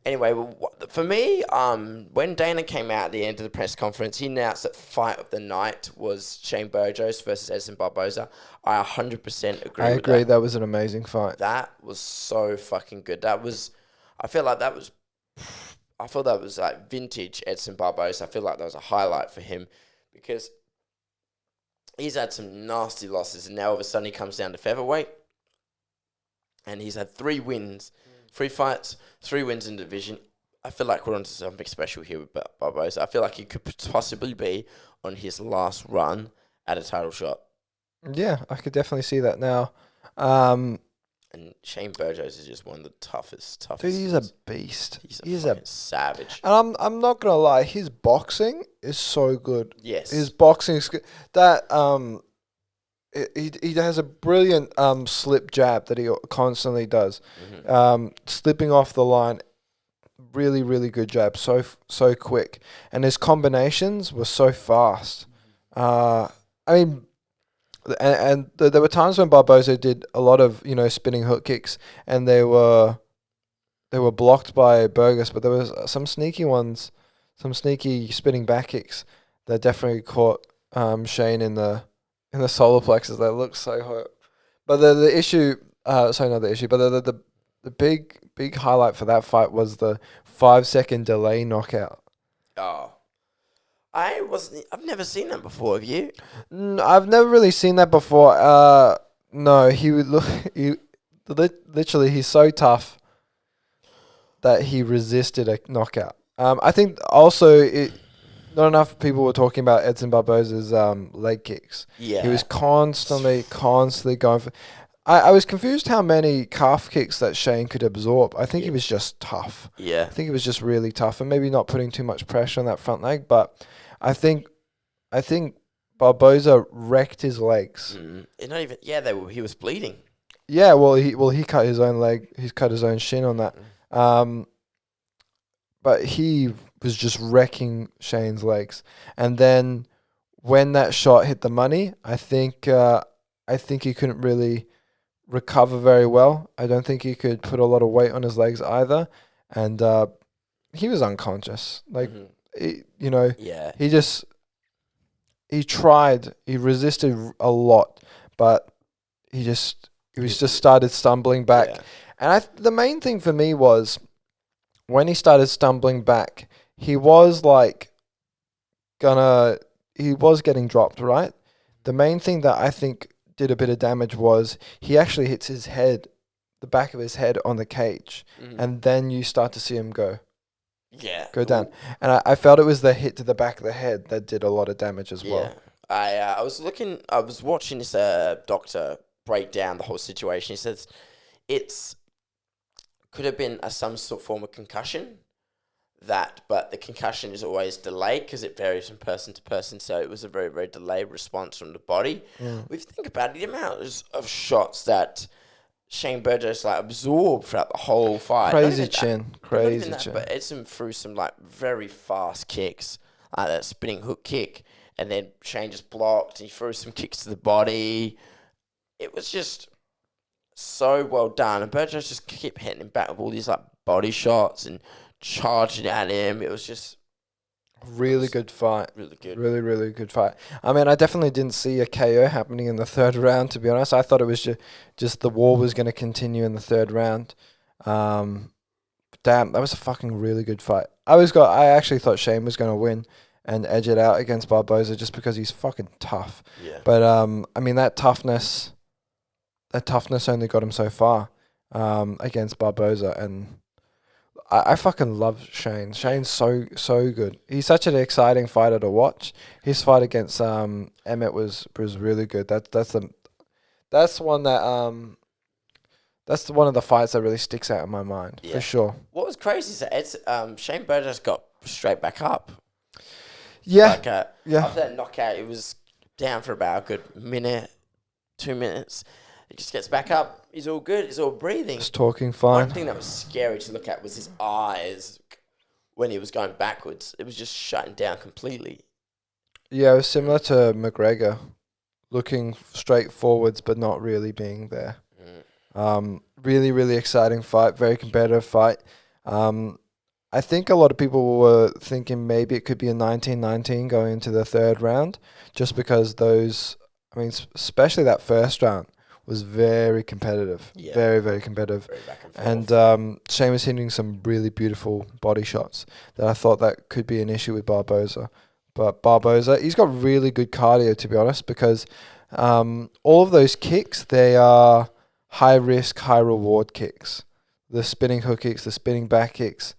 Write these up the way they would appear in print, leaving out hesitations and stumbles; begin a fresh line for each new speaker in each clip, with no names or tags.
Anyway, for me, when Dana came out at the end of the press conference, he announced that fight of the night was Shane Burgos versus Edson Barboza. I 100% agree
I
with
agree.
that.
That was an amazing fight.
That was so fucking good. I feel like like vintage Edson Barboza. I feel like that was a highlight for him because he's had some nasty losses, and now all of a sudden he comes down to featherweight, and he's had 3 wins, 3 fights, 3 wins in the division. I feel like we're onto something special here with Barboza. I feel like he could possibly be on his last run at a title shot.
Yeah, I could definitely see that now.
And Shane Burgos is just one of the toughest.
Dude, he's a beast.
He's a fucking savage.
And I'm not gonna lie, his boxing is so good.
Yes.
His boxing is good. That he has a brilliant slip jab that he constantly does. Slipping off the line, really really good jab. So quick, and his combinations were so fast. I mean. And there were times when Barboza did a lot of spinning hook kicks, and they were blocked by Burgos, but there was some sneaky ones, some sneaky spinning back kicks that definitely caught Shane in the solar plexus. That looked so hot. But the issue, sorry, not the issue, but the big highlight for that fight was the 5-second delay knockout.
Oh. I've never seen that before. Have you?
I've never really seen that before. No, he would look. Literally, he's so tough that he resisted a knockout. I think also not enough people were talking about Edson Barboza's leg kicks.
Yeah,
he was constantly going for. I was confused how many calf kicks that Shane could absorb. I think he was just tough.
Yeah,
I think he was just really tough, and maybe not putting too much pressure on that front leg, but. I think Barboza wrecked his legs.
Not even. Yeah, he was bleeding.
Yeah, he cut his own leg. He's cut his own shin on that. But he was just wrecking Shane's legs. And then when that shot hit the money, I think he couldn't really recover very well. I don't think he could put a lot of weight on his legs either, and he was unconscious. Like. He tried, he resisted a lot, but he just started stumbling back.
Yeah.
And the main thing for me was when he started stumbling back, he was getting dropped, right? The main thing that I think did a bit of damage was he actually hits the back of his head on the cage, and then you start to see him go down. And I felt it was the hit to the back of the head that did a lot of damage as well.
I was watching this doctor break down the whole situation. He says could have been some sort of form of concussion, but the concussion is always delayed because it varies from person to person, so it was a very, very delayed response from the body. If you think about it, the amount of shots that Shane Burgos absorbed throughout the whole fight.
Crazy chin.
But Edson threw some very fast kicks, like that spinning hook kick, and then Shane just blocked. And he threw some kicks to the body. It was just so well done, and Burgos just kept hitting him back with all these body shots and charging at him. It was just.
Really good fight.
Really good.
Really, really good fight. I mean, I definitely didn't see a KO happening in the third round, to be honest. I thought it was just the war was going to continue in the third round. Damn, that was a fucking really good fight. I actually thought Shane was going to win and edge it out against Barboza just because he's fucking tough.
Yeah.
But, I mean, that toughness only got him so far against Barboza, and I fucking love Shane. Shane's so good. He's such an exciting fighter to watch. His fight against Emmett was really good. That's one of the fights that really sticks out in my mind for sure.
What was crazy is that Shane Burgos got straight back up.
Yeah,
After that knockout, it was down for about a good minute, 2 minutes. He just gets back up. He's all good. He's all breathing.
He's talking fine.
One thing that was scary to look at was his eyes when he was going backwards. It was just shutting down completely.
Yeah, it was similar to McGregor, looking straight forwards but not really being there. Really, really exciting fight. Very competitive fight. I think a lot of people were thinking maybe it could be a 19-19 going into the third round, just because especially that first round was very competitive.
Yeah.
Very, very competitive.
Very back and forth.
And Shane was hitting some really beautiful body shots that I thought that could be an issue with Barboza. But Barboza, he's got really good cardio, to be honest, because all of those kicks, they are high risk, high reward kicks. The spinning hook kicks, the spinning back kicks,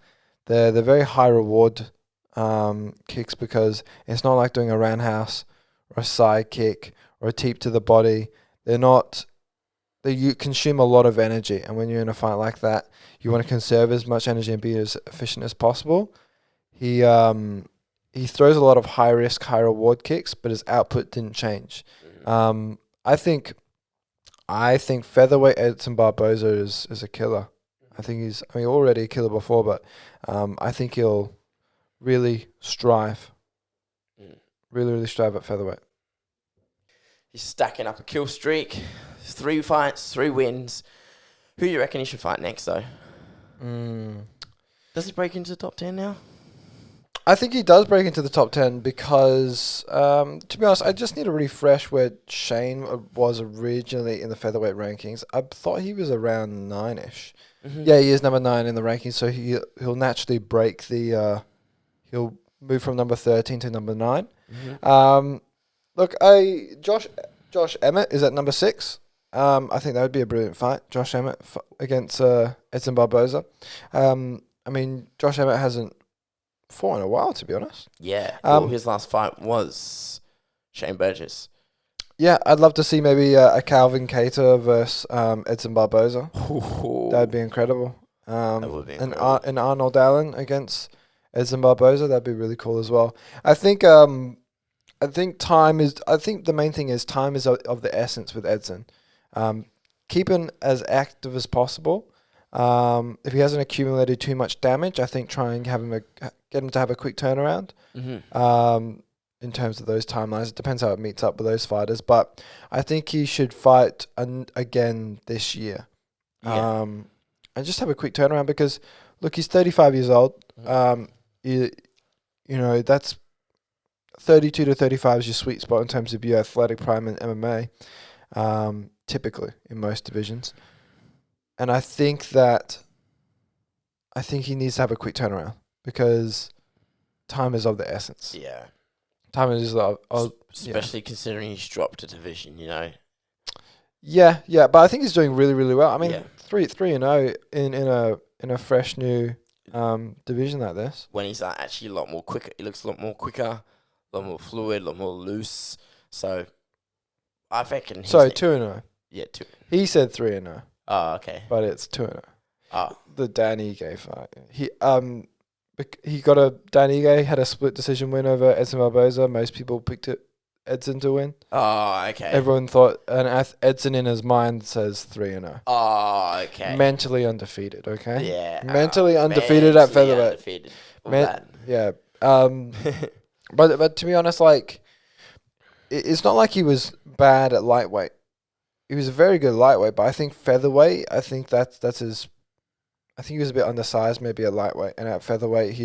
they're very high reward kicks, because it's not like doing a roundhouse or a side kick or a teep to the body. You consume a lot of energy, and when you're in a fight like that, you want to conserve as much energy and be as efficient as possible. He throws a lot of high risk, high reward kicks, but his output didn't change. I think featherweight Edson Barboza is a killer. I think he's already a killer before, but I think he'll really strive. Really, really strive at featherweight.
He's stacking up a kill streak. 3 fights, 3 wins. Who do you reckon he should fight next, though? Does he break into the top 10 now?
I think he does break into the top 10 because, to be honest, I just need to refresh where Shane was originally in the featherweight rankings. I thought he was around 9-ish. Yeah, he is number 9 in the rankings, so he'll naturally break the... he'll move from number 13 to number 9. Look, Josh Emmett is at number 6. I think that would be a brilliant fight. Josh Emmett against Edson Barboza. Josh Emmett hasn't fought in a while, to be honest.
Yeah. His last fight was Shane Burgos.
Yeah, I'd love to see maybe a Calvin Kattar versus Edson Barboza. That'd be incredible.
That would be incredible.
An Arnold Allen against Edson Barboza. That'd be really cool as well. I think time is. I think the main thing is time is of the essence with Edson. Keep him as active as possible. If he hasn't accumulated too much damage, I think try and get him to have a quick turnaround. In terms of those timelines, it depends how it meets up with those fighters. But I think he should fight again this year, and just have a quick turnaround, because look, he's 35 years old. That's 32 to 35 is your sweet spot in terms of your athletic prime in MMA. Typically in most divisions. And I think he needs to have a quick turnaround, because time is of the essence.
Yeah.
Time is
especially considering he's dropped a division,
Yeah, but I think he's doing really, really well. 3-0 in a fresh new division like this.
When he's actually a lot more quicker, he looks a lot more quicker, a lot more fluid, a lot more loose. So I reckon.
2-0.
Yeah, 2.
He said 3-0.
Oh, okay.
But it's 2-0.
Oh.
The Dan Ige fight. Dan Ige had a split decision win over Edson Barboza. Most people picked Edson to win.
Oh, okay.
Everyone thought, and Edson in his mind says 3-0.
Oh, okay.
Mentally undefeated, okay?
Yeah.
Mentally undefeated at featherweight. Yeah. But to be honest, it's not like he was bad at lightweight. He was a very good lightweight, but I think featherweight, I think he was a bit undersized maybe at lightweight, and at featherweight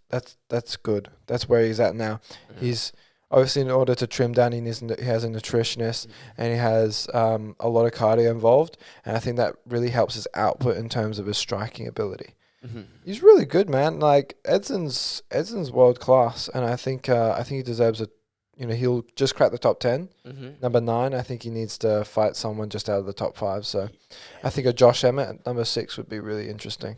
that's good. That's where he's at now. He's obviously, in order to trim down, he has a nutritionist, and he has a lot of cardio involved, and I think that really helps his output in terms of his striking ability. He's really good, man. Edson's world class, and I think he deserves he'll just crack the top 10. Number 9, I think he needs to fight someone just out of the top 5. So I think a Josh Emmett at number 6 would be really interesting.